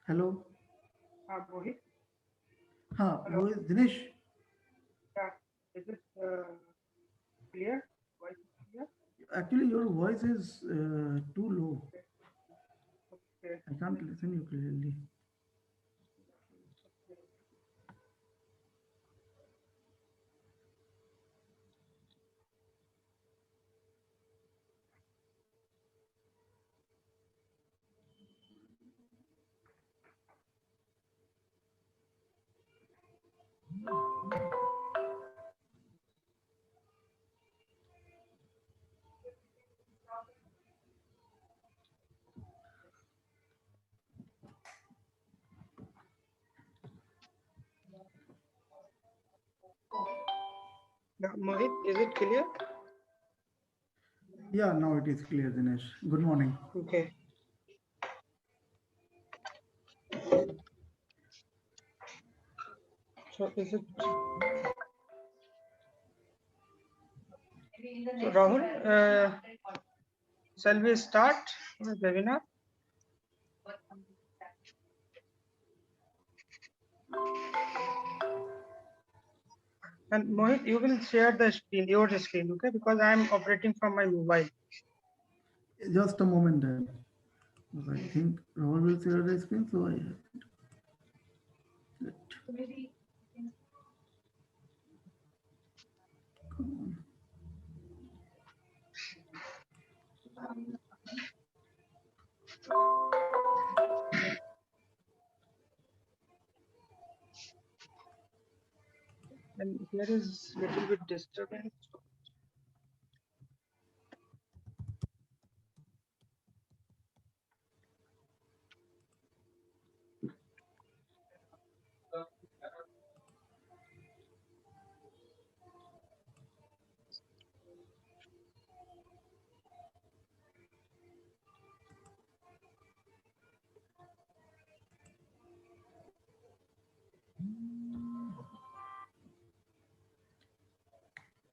Hello. Mohit. Hello. Who is Dinesh? Yeah. Is it clear? Voice is clear? Actually, your voice is too low. Okay. Okay. I can't listen you clearly. Okay. Yeah, Mohit, is it clear? Yeah, now it is clear, Dinesh. Good morning. Okay. So is it so Rahul? Shall we start the webinar? And Mohit, you will share the screen, your screen, okay? Because I am operating from my mobile. Just a moment then. Because I think Rahul will share the screen, so I have it. Come on. And here is little bit disturbance.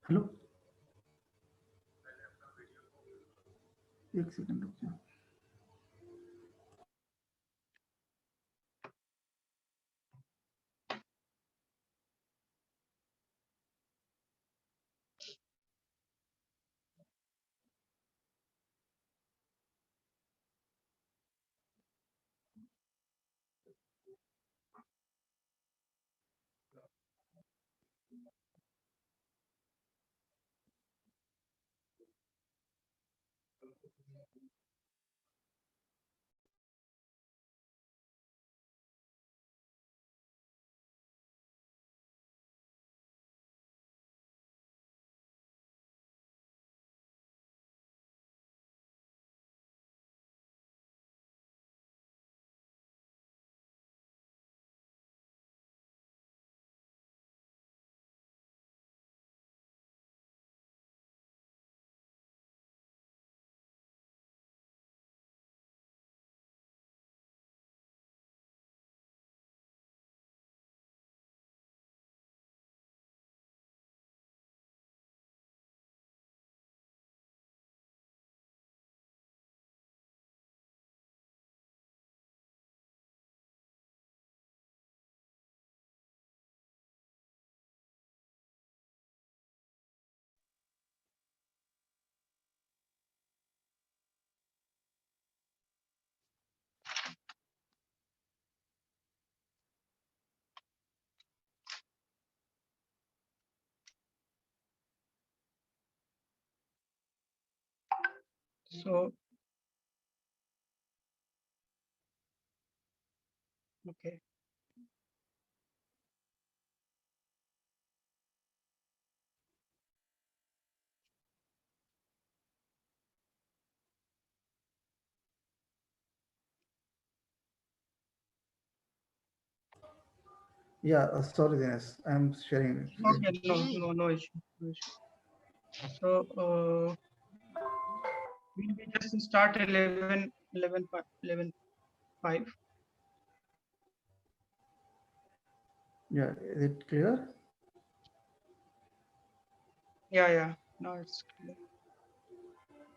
Hello. एक second रुक जाओ. So okay. Yeah, sorry, Dinesh. I'm sharing screen. Okay, no issue. No issue. So we just start 11 5. Yeah, is it clear? Yeah. Now it's clear.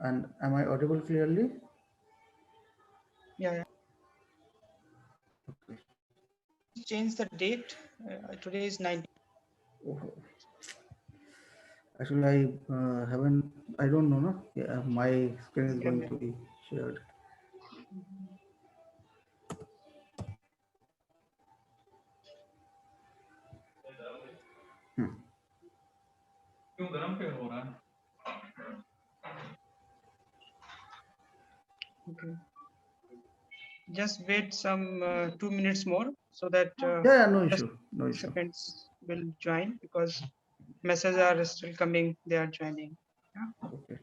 And am I audible clearly? Yeah. change the date. Today is 19. Oh, actually, I haven't. I don't know. No, yeah, my screen is going to be shared. Hmm. Okay. Just wait some 2 minutes more so that Yeah, yeah, no issue, no issue. participants will join, because messages are still coming. They are joining. Yeah. Okay.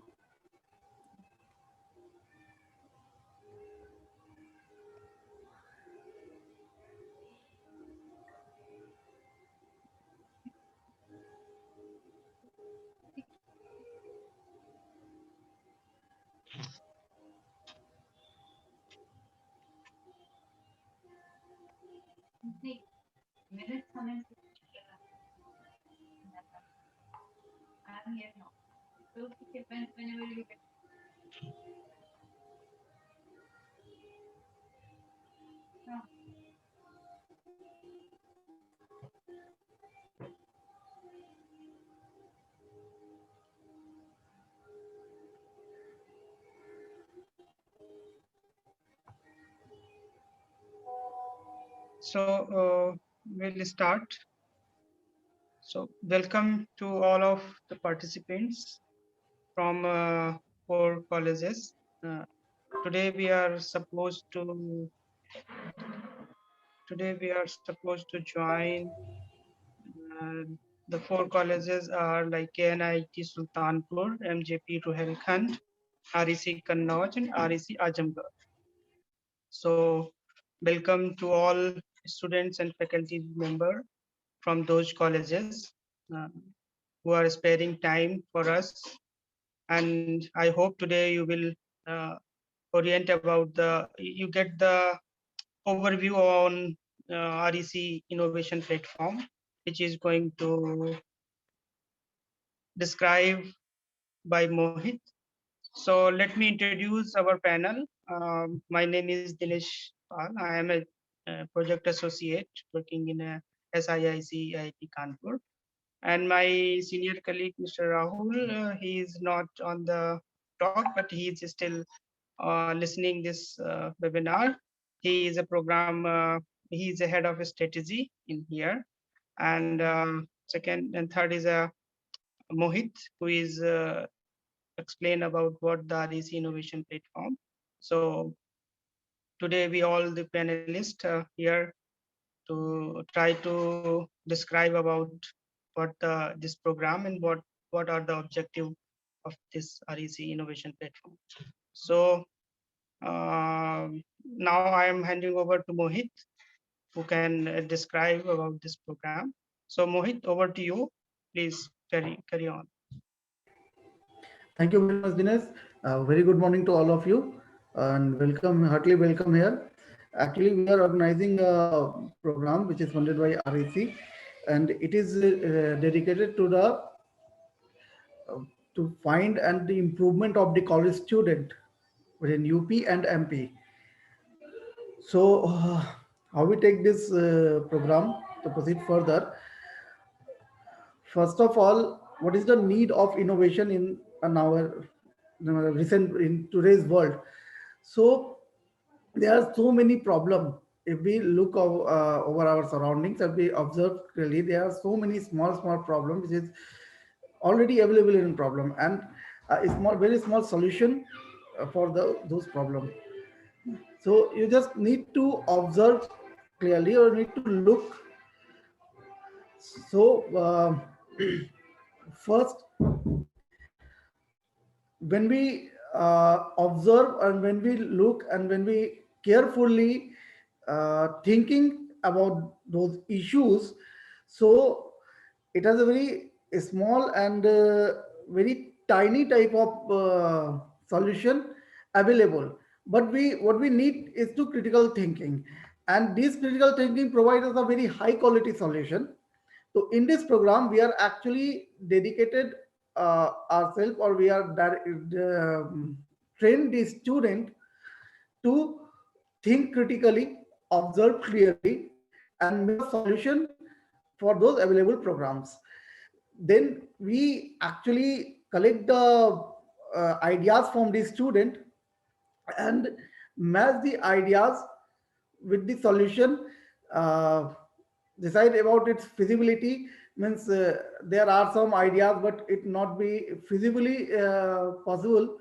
So we'll start. So welcome to all of the participants from 4 colleges. Uh, today we are supposed to join. uh, the 4 colleges are like KNIT Sultanpur, MJP Ruhelkhand, REC Kannauj, and REC Azamgarh. So welcome to all students and faculty member from those colleges uh, who are sparing time for us. And I hope today you will uh, orient about you get the overview on REC innovation platform, which is going to describe by Mohit. So let me introduce our panel. My name is Dinesh Pal. I am a project associate working in a SIIC IIT Kanpur. And my senior colleague, Mr. Rahul, he is not on the talk, but he is still listening this webinar. He is a program, he is a head of strategy in here. And second and third is Mohit, who is explain about what the REC innovation platform. So today we all the panelists here to try to describe about what this program and what are the objective of this REC innovation platform. So now I am handing over to Mohit, who can describe about this program. So Mohit, over to you. Please carry on. Thank you very much, Dinesh. Very good morning to all of you, and welcome, heartily welcome here. Actually, we are organizing a program which is funded by REC, and it is dedicated to the to find and the improvement of the college student within UP and MP. So, how we take this program to proceed further? First of all, what is the need of innovation in our recent in today's world? So there are so many problems. If we look over our surroundings and we observe clearly, there are so many small problems which is already available in problem, and a small, very small solution for those problems. So you just need to observe clearly or need to look. So first, when we observe and when we look and when we carefully thinking about those issues, so it has a very small and very tiny type of solution available, but we what we need is to critical thinking, and this critical thinking provides us a very high quality solution. So in this program, we are actually dedicated ourselves, or we are trained the student to think critically, observe clearly, and make a solution for those available programs. Then we actually collect the ideas from the student and match the ideas with the solution, uh, decide about its feasibility. Means there are some ideas but it not be feasibly possible,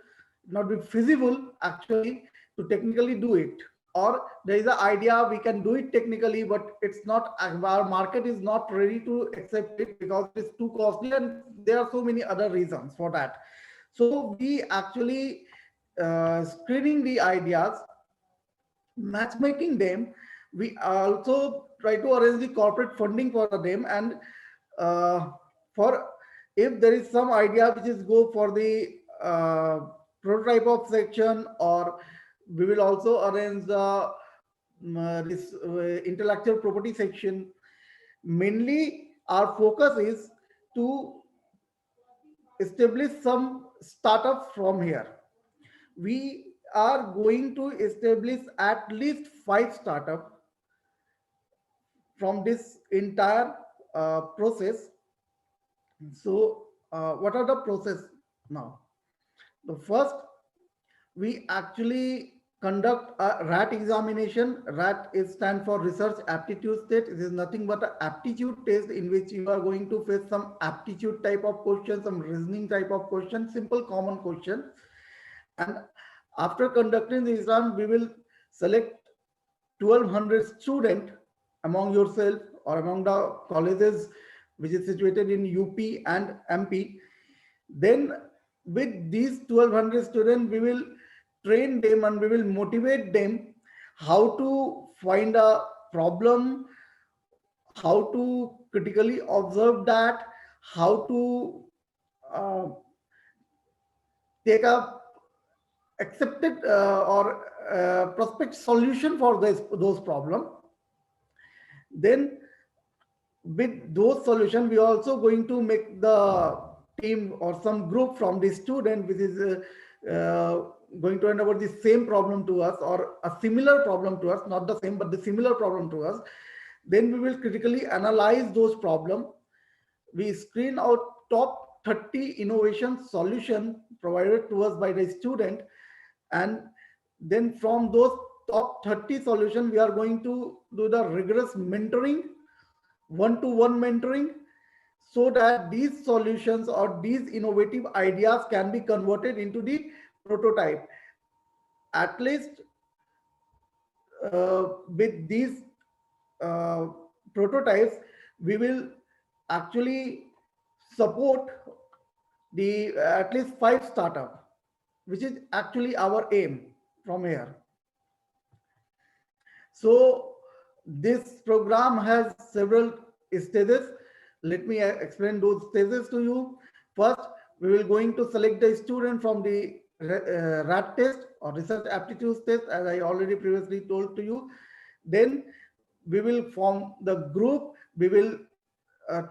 not be feasible actually to technically do it, or there is an idea we can do it technically but it's not, our market is not ready to accept it because it's too costly and there are so many other reasons for that. So we actually screening the ideas, matchmaking them. We also try to arrange the corporate funding for them, and uh, for if there is some idea which is go for the prototype of section, or we will also arrange the this intellectual property section. Mainly our focus is to establish some startup from here. We are going to establish at least 5 startup from this entire process. So what are the process now? The first, we actually conduct a RAT examination. RAT is stand for research aptitude test. It is nothing but an aptitude test in which you are going to face some aptitude type of question, some reasoning type of question, simple common question. And after conducting the exam, we will select 1200 student among yourself or among the colleges which is situated in UP and MP. Then with these 1200 students, we will train them and we will motivate them how to find a problem, how to critically observe that, how to uh, take a accepted or prospect solution for this those problem. Then with those solutions, we are also going to make the team or some group from the student which is going to hand over the same problem to us or a similar problem to us, not the same but the similar problem to us. Then we will critically analyze those problems. We screen out top 30 innovation solution provided to us by the student, and then from those top 30 solutions we are going to do the rigorous mentoring, one-to-one mentoring, so that these solutions or these innovative ideas can be converted into the prototype. At least with these uh, prototypes, we will actually support the at least 5 startup, which is actually our aim from here. So this program has several stages. Let me explain those stages to you. First, we will going to select the student from the RAT test or research aptitude test, as I already previously told to you. Then we will form the group. We will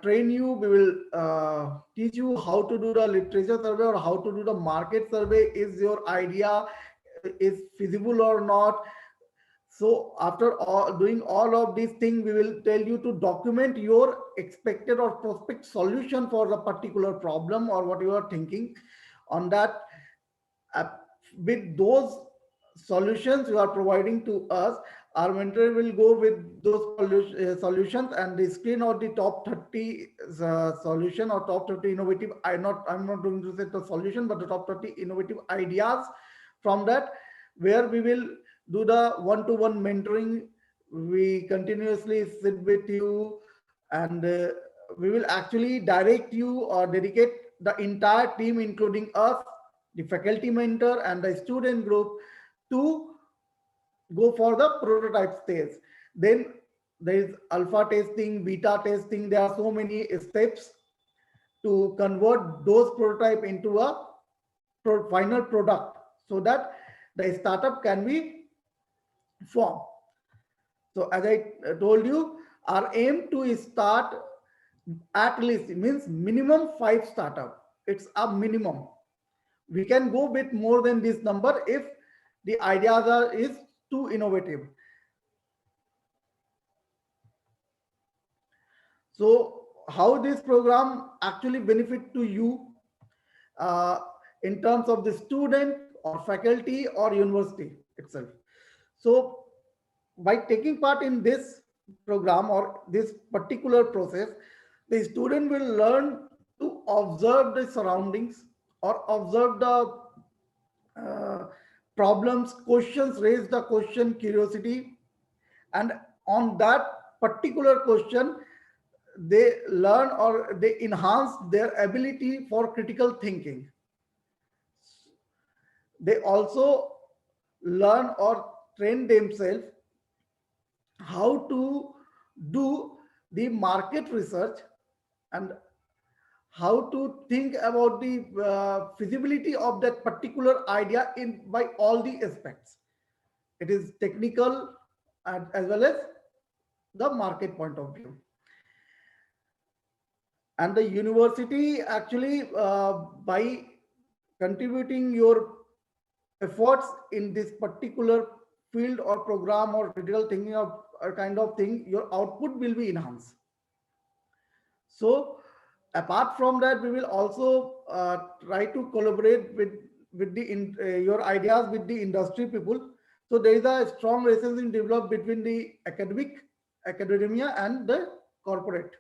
train you. We will teach you how to do the literature survey or how to do the market survey. Is your idea is feasible or not? So after doing all of these things, we will tell you to document your expected or prospect solution for the particular problem or what you are thinking on that. uh, with those solutions you are providing to us, our mentor will go with those solutions and they screen out the top 30 solution or top 30 innovative. I'm not going to say the solution, but the top 30 innovative ideas from that, where we will do the one-to-one mentoring. We continuously sit with you, and we will actually direct you or dedicate the entire team, including us, the faculty mentor and the student group, to go for the prototype stage. Then there is alpha testing, beta testing. There are so many steps to convert those prototype into a final product so that the startup can be formed. So as I told you, our aim to start at least means minimum 5 startup. It's a minimum. We can go bit more than this number if the ideas are is too innovative. So how this program actually benefit to you uh, in terms of the student or faculty or university itself. So by taking part in this program or this particular process, the student will learn to observe the surroundings or observe the uh, problems, questions, raise the question, curiosity, and on that particular question, they learn or they enhance their ability for critical thinking. They also learn or train themselves how to do the market research and how to think about the feasibility of that particular idea in by all the aspects. It is technical and as well as the market point of view. And the university actually by contributing your efforts in this particular field or program or critical thinking of a kind of thing, your output will be enhanced. So apart from that, we will also try to collaborate with the your ideas with the industry people. So there is a strong relationship developed between the academia and the corporate.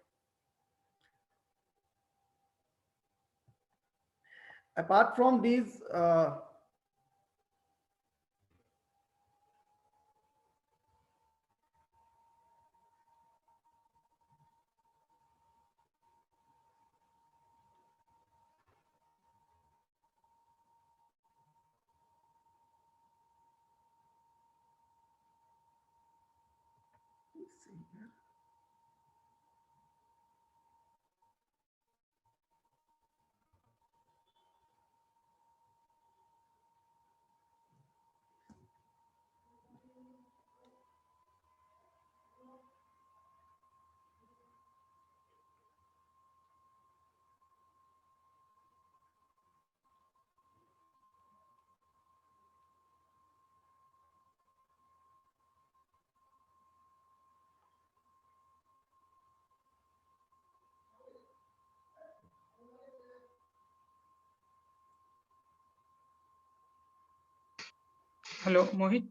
Apart from these Hello, Mohit.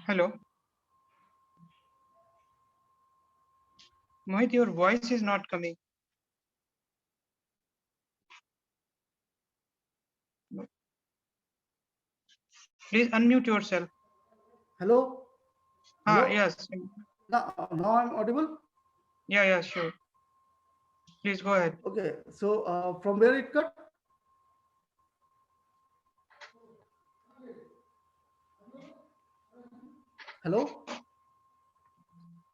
Hello, Mohit, your voice is not coming. Please unmute yourself. hello, Ah, hello. yes. Now I'm audible. Yeah, yeah, sure. Please go ahead. Okay, so from where it cut? Hello,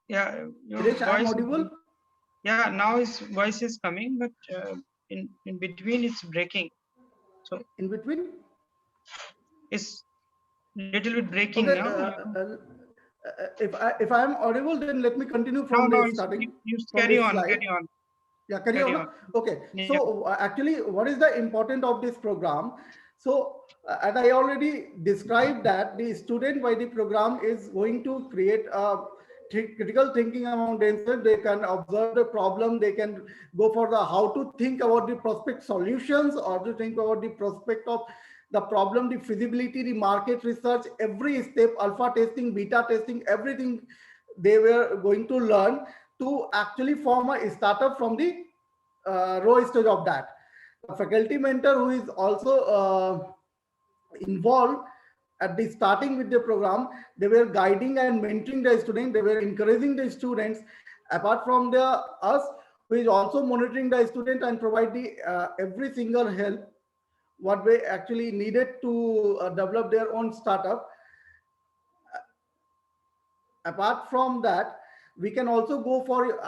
Yeah, your Dinesh, I'm voice is, audible. yeah, now his voice is coming, but in between it's breaking. So In between. it's little bit breaking Okay, now. if I am audible, then let me continue No, from no, the it's, starting you from carry this on, slide. carry on, Yeah, carry carry on. on. Okay, Yeah. so actually, what is the important of this program? So, and I already described that the student by the program is going to create a critical thinking among themselves. They can observe the problem. They can go for the how to think about the prospect solutions or to think about the prospect of the problem, the feasibility, the market research, every step, alpha testing, beta testing, everything they were going to learn to actually form a startup from the raw stage of that. A faculty mentor who is also involved at the starting with the program, they were guiding and mentoring the students, they were encouraging the students. Apart from the us, who is also monitoring the student and provide the every single help what they actually needed to develop their own startup. Apart from that, we can also go for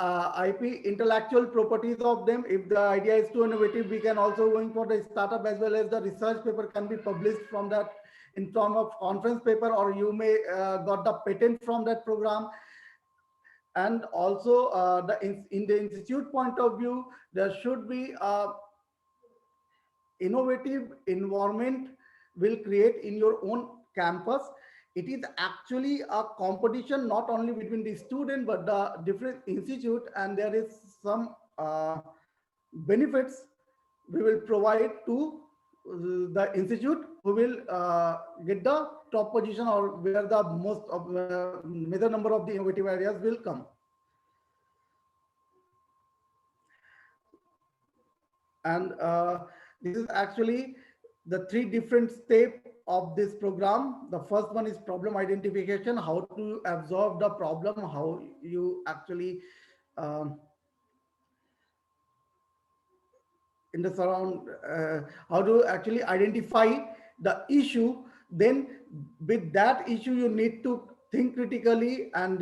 IP intellectual properties of them. If the idea is too innovative, we can also going for the startup as well as the research paper can be published from that in form of conference paper, or you may got the patent from that program. And also in the institute point of view, there should be a innovative environment will create in your own campus it is actually a competition not only between the student but the different institute, and there is some benefits we will provide to the institute who will get the top position, or where the most of major number of the innovative ideas will come. And this is actually the three different steps of this program. The first one is problem identification, how to absorb the problem, how you actually um, in the surround, how to actually identify the issue. Then with that issue you need to think critically and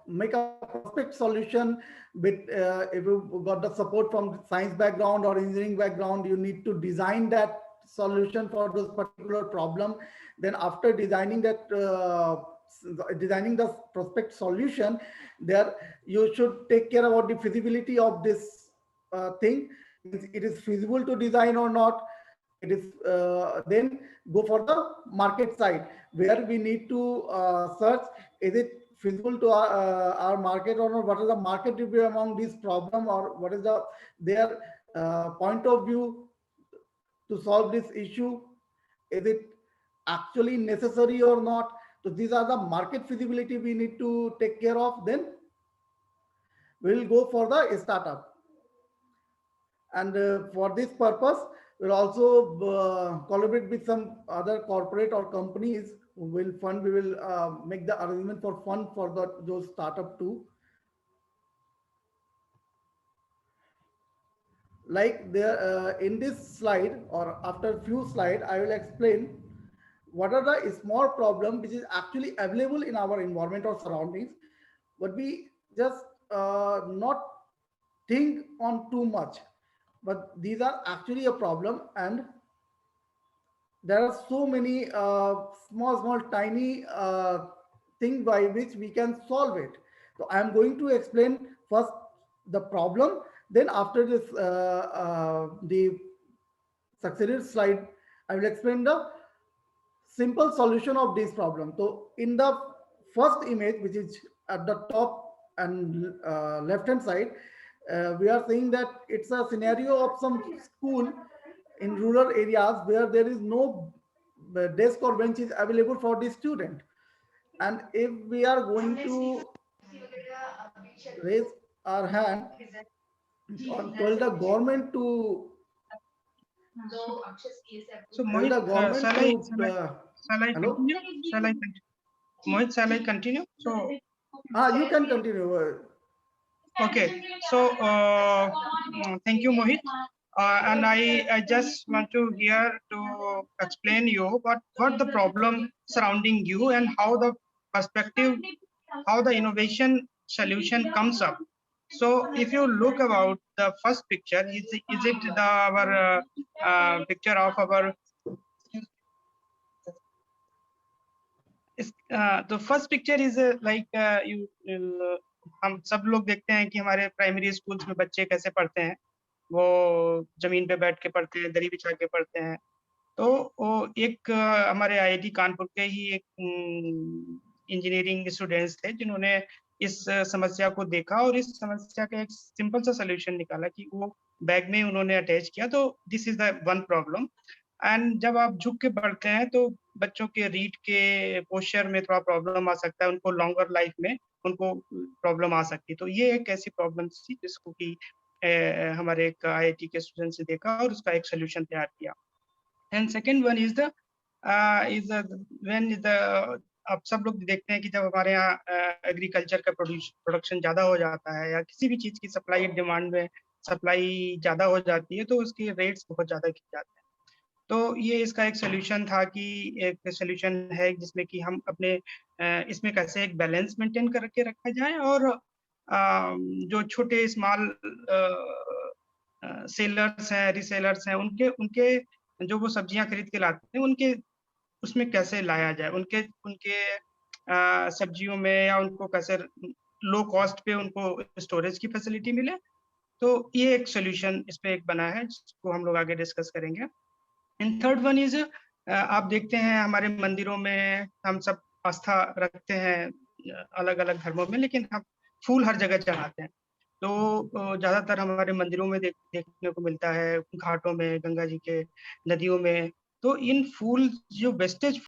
make a prospect solution. With if you got the support from science background or engineering background, you need to design that solution for those particular problem. Then after designing that designing the prospect solution, there you should take care about the feasibility of this thing. It is feasible to design or not. It is then go for the market side, where we need to search, is it feasible to our market or not, what is the market review among these problem, or what is the their point of view to solve this issue, is it actually necessary or not. So these are the market feasibility we need to take care of. Then we will go for the startup. And for this purpose, we'll also collaborate with some other corporate or companies who will fund. We will make the arrangement for fund for those startup too. Like there in this slide, or after few slide, I will explain what are the small problem which is actually available in our environment or surroundings, but we just not think on too much, but these are actually a problem. And there are so many small tiny things by which we can solve it. So I am going to explain first the problem, then after this the succeeded slide, I will explain the simple solution of this problem. So in the first image, which is at the top and left hand side, we are saying that it's a scenario of some school in rural areas where there is no desk or bench is available for the student. And if we are going to raise our hand or tell the government to So tell the Mohit, government to shall I hello. continue? Shall I continue? Mohit, shall I continue? So You can continue. okay, so thank you, Mohit. And I just want to here to explain you what the problem surrounding you and how the perspective, how the innovation solution comes up. So if you look about the first picture, is it the our picture of our the first picture is like हम सब लोग देखते हैं कि हमारे primary schools में बच्चे कैसे पढ़ते हैं, वो जमीन पे बैठ के पढ़ते हैं, दरी बिछा के पढ़ते हैं। तो वो एक हमारे आईआईटी कानपुर के ही एक इंजीनियरिंग स्टूडेंट्स थे जिन्होंने इस समस्या को देखा और इस समस्या का एक सिंपल सा सॉल्यूशन निकाला कि वो बैग में उन्होंने अटैच किया। तो this is the one problem. And जब आप झुक के पढ़ते हैं तो बच्चों के रीड के पोस्चर में थोड़ा प्रॉब्लम आ सकता है, उनको लॉन्गर लाइफ में उनको प्रॉब्लम आ सकती है। तो ये एक ऐसी प्रॉब्लम थी जिसको कि हमारे एक आईआईटी के स्टूडेंट्स ने देखा और उसका एक सोल्यूशन तैयार किया। And second one is the when the आप सब लोग देखते हैं कि जब हमारे यहाँ एग्रीकल्चर का प्रोडक्शन ज्यादा हो जाता है या किसी भी चीज की सप्लाई डिमांड में सप्लाई ज्यादा हो जाती है तो उसके रेट्स बहुत ज्यादा गिर जाते हैं। तो ये इसका एक सोल्यूशन था कि एक सोल्यूशन है जिसमें कि हम अपने इसमें कैसे एक बैलेंस मेंटेन करके रखा जाए और जो छोटे स्मॉल सेलर्स हैं, रीसेलर्स हैं, उनके उनके जो वो सब्जियां खरीद के लाते हैं उनके उसमें कैसे लाया जाए, उनके उनके सब्जियों में या उनको कैसे लो कॉस्ट पे उनको स्टोरेज की फैसिलिटी मिले। तो ये एक सोल्यूशन इस पे एक बना है जिसको हम लोग आगे डिस्कस करेंगे। एंड थर्ड वन इज आप देखते हैं हमारे मंदिरों में हम सब आस्था रखते हैं अलग-अलग धर्मों में, लेकिन हम फूल हर जगह चढ़ाते हैं। तो ज़्यादातर हमारे मंदिरों में देखने को मिलता है, घाटों में, गंगा जी के नदियों में। तो इन फूल जो वेस्टेज